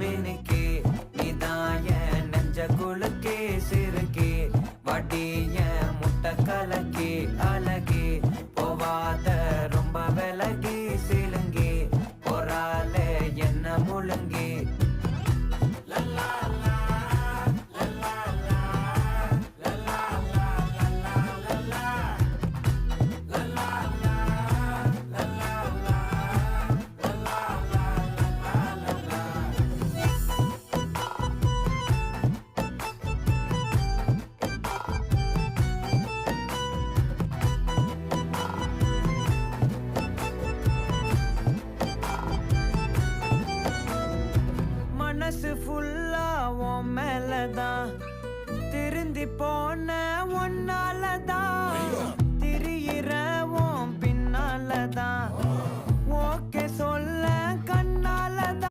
மினுக்கே நீதான் என் நெஞ்ச குலுக்கே சிறுக்கே வடிய முட்டை கலக்கே அழகே போவாத ரொம்ப விலகி சிலுங்கி போறாலே என்ன முழுங்கி மனசு ஃபுல்லா உன் மேலதான் திருந்தி போன ஒன்னாலதான் திரியிற உன் பின்னாலதான்